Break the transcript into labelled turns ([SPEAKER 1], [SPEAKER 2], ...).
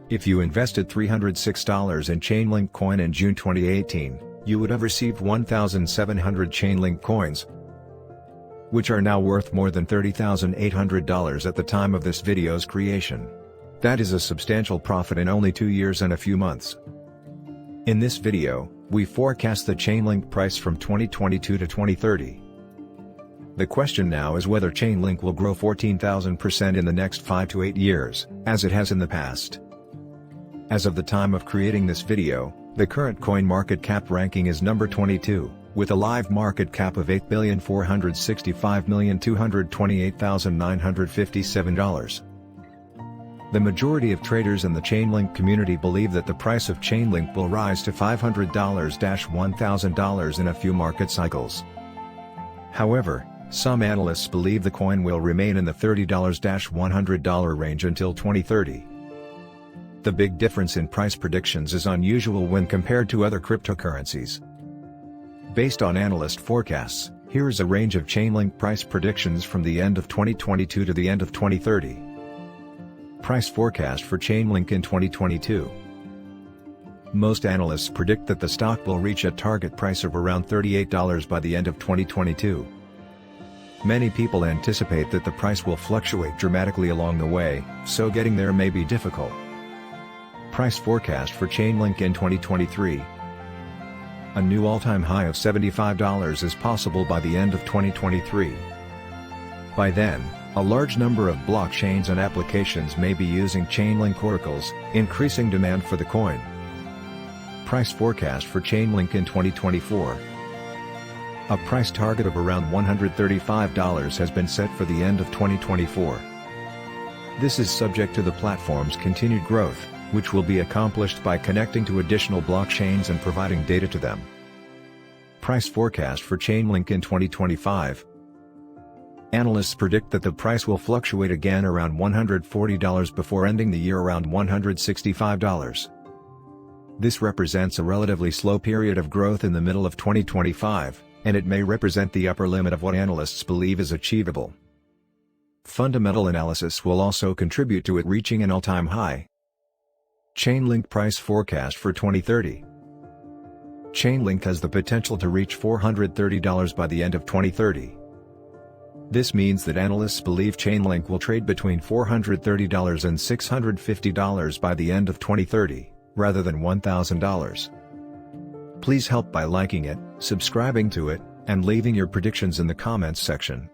[SPEAKER 1] If you invested $306 in ChainLink coin in June 2018, you would have received 1,700 ChainLink coins, which are now worth more than $30,800 at the time of this video's creation. That is a substantial profit in only 2 years and a few months. In this video, we forecast the ChainLink price from 2022 to 2030. The question now is whether ChainLink will grow 14,000% in the next 5 to 8 years, as it has in the past. As of the time of creating this video, the current coin market cap ranking is number 22, with a live market cap of $8,465,228,957. The majority of traders in the ChainLink community believe that the price of ChainLink will rise to $500-$1,000 in a few market cycles. However, some analysts believe the coin will remain in the $30-$100 range until 2030. The big difference in price predictions is unusual when compared to other cryptocurrencies. Based on analyst forecasts, here is a range of ChainLink price predictions from the end of 2022 to the end of 2030. Price forecast for ChainLink in 2022. Most analysts predict that the stock will reach a target price of around $38 by the end of 2022. Many people anticipate that the price will fluctuate dramatically along the way, so getting there may be difficult. Price forecast for ChainLink in 2023. A new all-time high of $75 is possible by the end of 2023. By then, a large number of blockchains and applications may be using ChainLink oracles, increasing demand for the coin. Price forecast for ChainLink in 2024. A price target of around $135 has been set for the end of 2024. This is subject to the platform's continued growth, which will be accomplished by connecting to additional blockchains and providing data to them. Price forecast for ChainLink in 2025. Analysts predict that the price will fluctuate again around $140 before ending the year around $165. This represents a relatively slow period of growth in the middle of 2025, and it may represent the upper limit of what analysts believe is achievable. Fundamental analysis will also contribute to it reaching an all-time high. ChainLink price forecast for 2030. ChainLink has the potential to reach $430 by the end of 2030. This means that analysts believe ChainLink will trade between $430 and $650 by the end of 2030, rather than $1,000. Please help by liking it, subscribing to it, and leaving your predictions in the comments section.